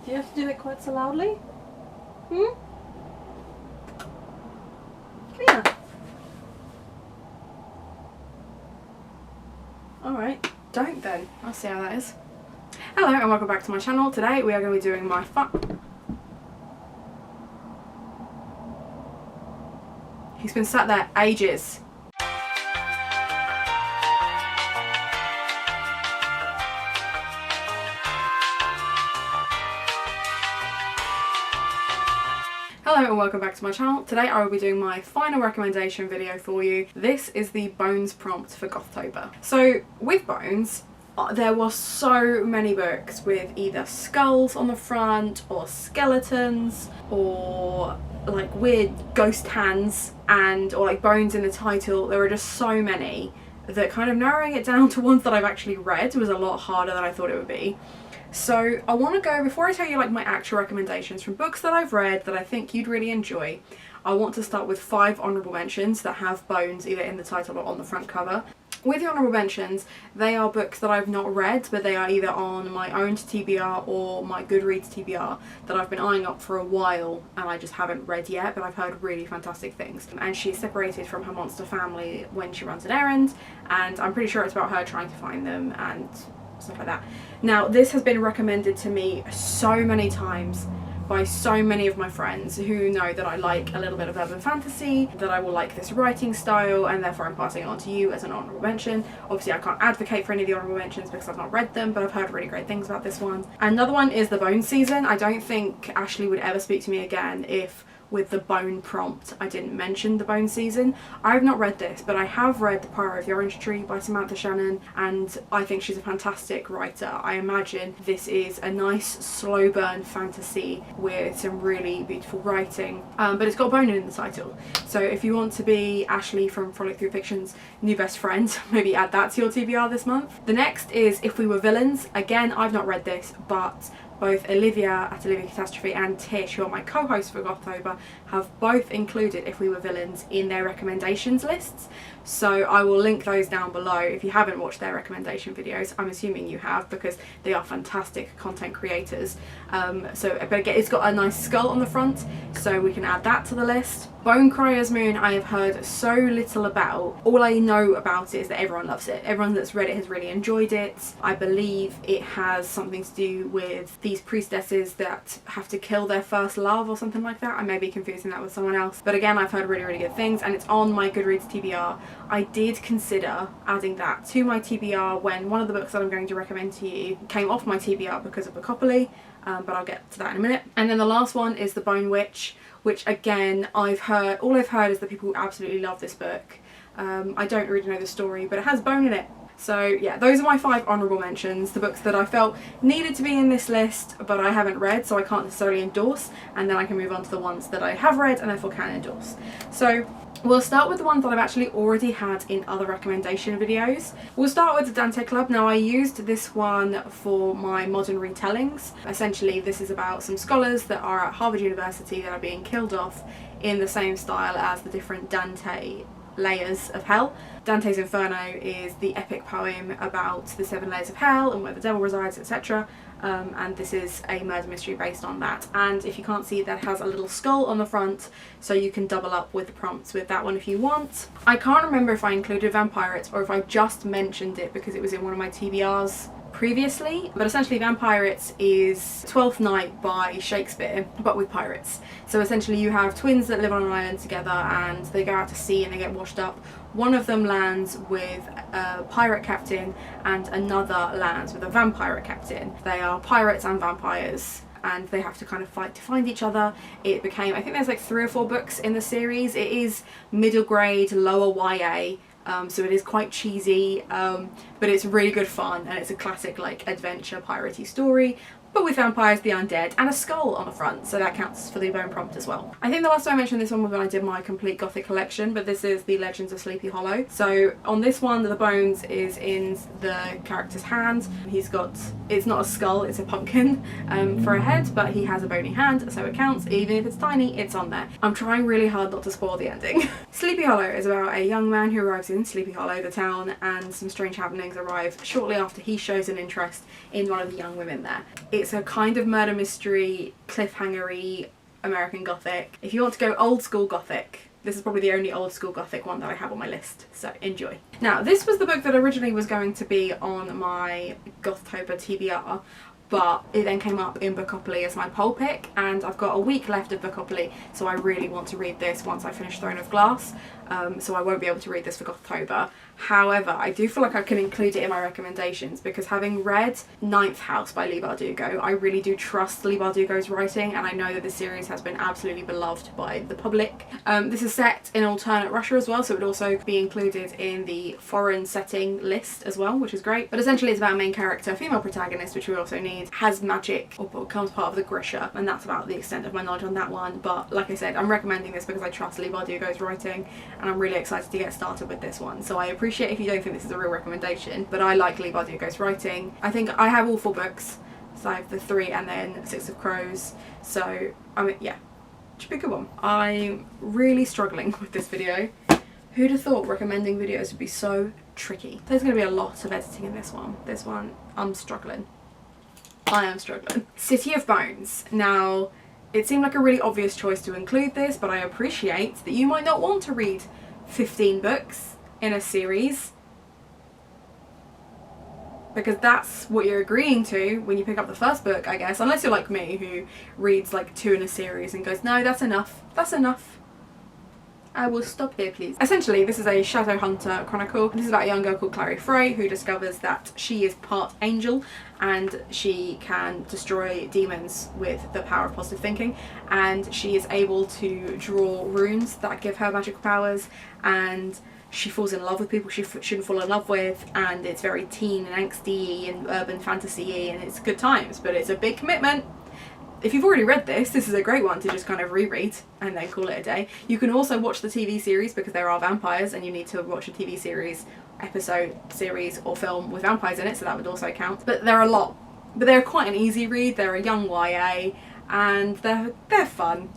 Do you have to do it quite so loudly? Hmm? Come here. Alright, don't then. I'll see how that is. Hello and welcome back to my channel. Today we are going to be doing my He's been sat there ages. Hello and welcome back to my channel. Today I will be doing my final recommendation video for you. This is the Bones prompt for Gothtober. So with Bones, there were so many books with either skulls on the front or skeletons or like weird ghost hands or like bones in the title. There were just so many that kind of narrowing it down to ones that I've actually read was a lot harder than I thought it would be. So I want to go, before I tell you like my actual recommendations from books that I've read that I think you'd really enjoy, I want to start with 5 honourable mentions that have bones either in the title or on the front cover. With the honourable mentions, they are books that I've not read, but they are either on my own TBR or my Goodreads TBR that I've been eyeing up for a while and I just haven't read yet, but I've heard really fantastic things. And she's separated from her monster family when she runs an errand, and I'm pretty sure it's about her trying to find them and stuff like that. Now, this has been recommended to me so many times by so many of my friends who know that I like a little bit of urban fantasy, that I will like this writing style, and therefore I'm passing it on to you as an honourable mention. Obviously I can't advocate for any of the honourable mentions because I've not read them, but I've heard really great things about this one. Another one is The Bone Season. I don't think Ashley would ever speak to me again if with the bone prompt I didn't mention The Bone Season. I've not read this, but I have read The Power of the Orange Tree by Samantha Shannon, and I think she's a fantastic writer. I imagine this is a nice slow burn fantasy with some really beautiful writing, but it's got bone in the title. So if you want to be Ashley from Frolic Through Fiction's new best friend, maybe add that to your TBR this month. The next is If We Were Villains. Again, I've not read this, but both Olivia at Olivia Catastrophe and Tish, who are my co-hosts for Gothtober, have both included If We Were Villains in their recommendations lists. So I will link those down below if you haven't watched their recommendation videos. I'm assuming you have because they are fantastic content creators. But again, it's got a nice skull on the front, so we can add that to the list. Bone Crier's Moon I have heard so little about. All I know about it is that everyone loves it. Everyone that's read it has really enjoyed it. I believe it has something to do with these priestesses that have to kill their first love or something like that. I may be confusing that with someone else, but again, I've heard really good things, and it's on my Goodreads TBR. I did consider adding that to my TBR when one of the books that I'm going to recommend to you came off my TBR because of Bookopoli, but I'll get to that in a minute. And then the last one is The Bone Witch, which again, all I've heard is that people absolutely love this book. I don't really know the story, but it has bone in it. So yeah, those are my 5 honourable mentions, the books that I felt needed to be in this list but I haven't read, so I can't necessarily endorse, and then I can move on to the ones that I have read and therefore can endorse. So we'll start with the ones that I've actually already had in other recommendation videos. We'll start with the Dante Club. Now, I used this one for my modern retellings. Essentially, this is about some scholars that are at Harvard University that are being killed off in the same style as the different Dante layers of hell. Dante's Inferno is the epic poem about the 7 layers of hell and where the devil resides, etc. And this is a murder mystery based on that. And if you can't see, that has a little skull on the front, so you can double up with the prompts with that one if you want. I can't remember if I included Vampirates or if I just mentioned it because it was in one of my TBRs previously, but essentially Vampirates is Twelfth Night by Shakespeare but with pirates. So essentially you have twins that live on an island together and they go out to sea and they get washed up. One of them lands with a pirate captain and another lands with a vampire captain. They are pirates and vampires and they have to kind of fight to find each other. It became, I think there's like 3 or 4 books in the series. It is middle grade, lower YA. So it is quite cheesy, but it's really good fun, and it's a classic like adventure piratey story, but with vampires, the undead, and a skull on the front, so that counts for the bone prompt as well. I think the last time I mentioned this one was when I did my complete gothic collection, but this is the Legends of Sleepy Hollow. So on this one, the bones is in the character's hand. He's got, it's not a skull, it's a pumpkin for a head, but he has a bony hand, so it counts. Even if it's tiny, it's on there. I'm trying really hard not to spoil the ending. Sleepy Hollow is about a young man who arrives in Sleepy Hollow, the town, and some strange happenings arrive shortly after he shows an interest in one of the young women there. It's a kind of murder mystery, cliffhanger-y American Gothic. If you want to go old school Gothic, this is probably the only old school Gothic one that I have on my list, so enjoy. Now, this was the book that originally was going to be on my Gothtober TBR, but it then came up in Bookopoly as my poll pick, and I've got a week left of Bookopoly, so I really want to read this once I finish Throne of Glass, so I won't be able to read this for Gothtober. However, I do feel like I can include it in my recommendations, because having read Ninth House by Leigh Bardugo, I really do trust Leigh Bardugo's writing, and I know that this series has been absolutely beloved by the public. This is set in alternate Russia as well, so it would also be included in the foreign setting list as well, which is great. But essentially it's about a main character, female protagonist, which we also need, has magic or becomes part of the Grisha, and that's about the extent of my knowledge on that one. But like I said, I'm recommending this because I trust Leigh Bardugo's writing, and I'm really excited to get started with this one. So I appreciate if you don't think this is a real recommendation, but I like Leigh Bardugo's writing. I think I have all 4 books, so I have the 3 and then 6 of Crows, so I mean, yeah, it should be a good one. I'm really struggling with this video. Who'd have thought recommending videos would be so tricky? There's going to be a lot of editing in this one. This one, I'm struggling. I am struggling. City of Bones. Now, it seemed like a really obvious choice to include this, but I appreciate that you might not want to read 15 books in a series, because that's what you're agreeing to when you pick up the first book, I guess, unless you're like me, who reads like 2 in a series and goes, no, that's enough, that's enough, I will stop here please. Essentially, this is a Shadowhunter chronicle. This is about a young girl called Clary Frey who discovers that she is part angel and she can destroy demons with the power of positive thinking, and she is able to draw runes that give her magical powers, and she falls in love with people she shouldn't fall in love with, and it's very teen and angsty and urban fantasy-y, and it's good times, but it's a big commitment. If you've already read this, this is a great one to just kind of reread and then call it a day. You can also watch the TV series, because there are vampires and you need to watch a TV series, episode, series or film with vampires in it, so that would also count. But they're a lot. But they're quite an easy read, they're a young YA, and they're fun.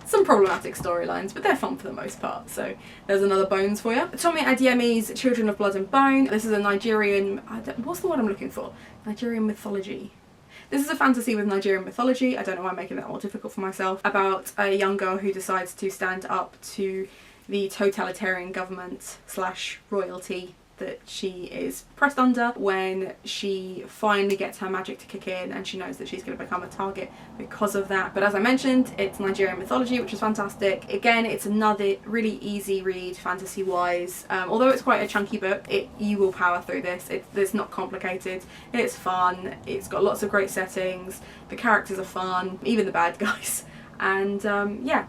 Some problematic storylines, but they're fun for the most part, so there's another Bones for you. Tomi Adeyemi's Children of Blood and Bone. This is a Nigerian, what's the word I'm looking for? Nigerian mythology. This is a fantasy with Nigerian mythology. I don't know why I'm making that more difficult for myself. About a young girl who decides to stand up to the totalitarian government / royalty that she is pressed under when she finally gets her magic to kick in, and she knows that she's going to become a target because of that. But as I mentioned, it's Nigerian mythology, which is fantastic. Again, it's another really easy read fantasy wise. Although it's quite a chunky book, you will power through this. It's not complicated, it's fun, it's got lots of great settings, the characters are fun, even the bad guys. And yeah,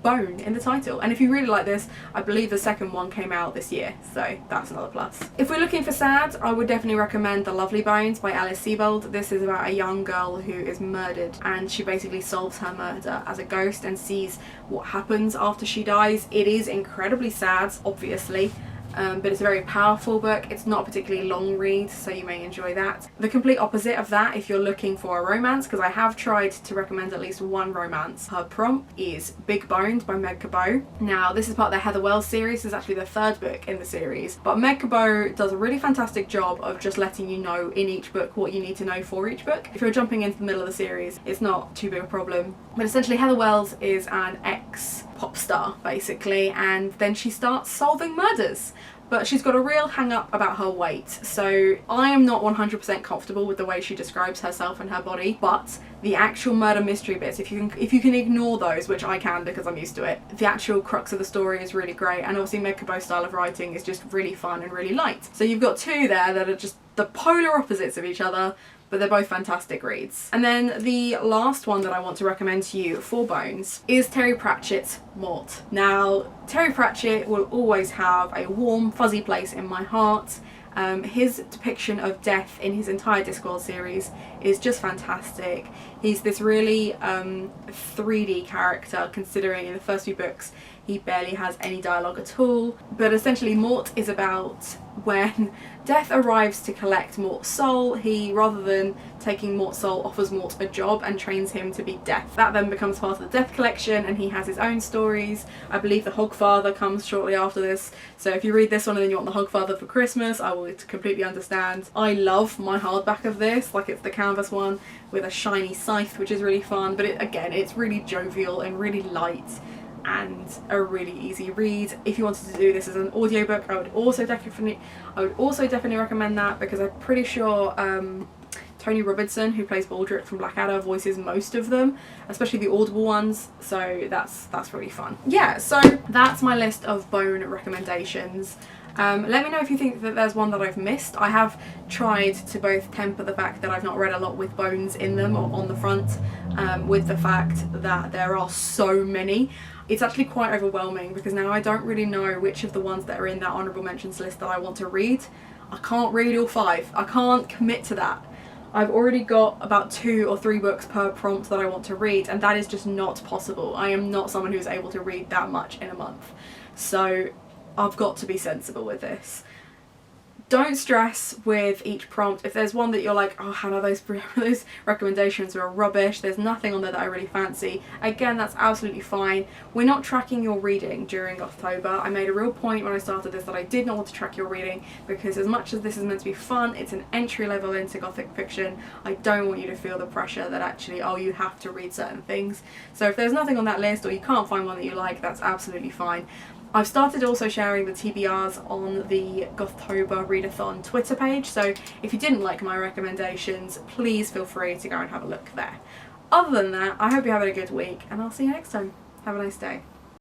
Bone in the title. And if you really like this, I believe the second one came out this year, so that's another plus. If we're looking for sad, I would definitely recommend The Lovely Bones by Alice Sebold. This is about a young girl who is murdered, and she basically solves her murder as a ghost and sees what happens after she dies. It is incredibly sad, obviously. But it's a very powerful book. It's not a particularly long read, so you may enjoy that. The complete opposite of that, if you're looking for a romance, because I have tried to recommend at least one romance, her prompt is Big Bones by Meg Cabot. Now, this is part of the Heather Wells series. This is actually the 3rd book in the series, but Meg Cabot does a really fantastic job of just letting you know in each book what you need to know for each book. If you're jumping into the middle of the series, it's not too big a problem. But essentially, Heather Wells is an ex-pop star, basically, and then she starts solving murders. But she's got a real hang up about her weight, so I am not 100% comfortable with the way she describes herself and her body, but the actual murder mystery bits, if you can ignore those, which I can because I'm used to it, the actual crux of the story is really great, and obviously Meg Cabot's style of writing is just really fun and really light. So you've got 2 there that are just the polar opposites of each other, but they're both fantastic reads. And then the last one that I want to recommend to you for Bones is Terry Pratchett's Mort. Now, Terry Pratchett will always have a warm, fuzzy place in my heart. His depiction of death in his entire Discworld series is just fantastic. He's this really 3D character, considering in the first few books he barely has any dialogue at all. But essentially Mort is about when Death arrives to collect Mort's soul, he, rather than taking Mort's soul offers Mort a job and trains him to be Death. That then becomes part of the Death collection, and he has his own stories. I believe the Hogfather comes shortly after this, so if you read this one and then you want the Hogfather for Christmas, I will completely understand. I love my hardback of this, like it's the canvas one with a shiny scythe, which is really fun, but again, it's really jovial and really light and a really easy read. If you wanted to do this as an audiobook, I would also definitely recommend that, because I'm pretty sure Tony Robinson, who plays Baldric from Blackadder, voices most of them, especially the audible ones, so that's really fun. Yeah, so that's my list of Bone recommendations. Let me know if you think that there's one that I've missed. I have tried to both temper the fact that I've not read a lot with bones in them or on the front, with the fact that there are so many. It's actually quite overwhelming, because now I don't really know which of the ones that are in that honourable mentions list that I want to read. I can't read all 5. I can't commit to that. I've already got about 2 or 3 books per prompt that I want to read, and that is just not possible. I am not someone who's able to read that much in a month. So I've got to be sensible with this. Don't stress with each prompt. If there's one that you're like, oh Hannah, those recommendations are rubbish, there's nothing on there that I really fancy, again, that's absolutely fine. We're not tracking your reading during October. I made a real point when I started this that I did not want to track your reading, because as much as this is meant to be fun, it's an entry level into Gothic fiction. I don't want you to feel the pressure that actually, oh, you have to read certain things. So if there's nothing on that list, or you can't find one that you like, that's absolutely fine. I've started also sharing the TBRs on the Gothtober Readathon Twitter page, so if you didn't like my recommendations, please feel free to go and have a look there. Other than that, I hope you're having a good week, and I'll see you next time. Have a nice day.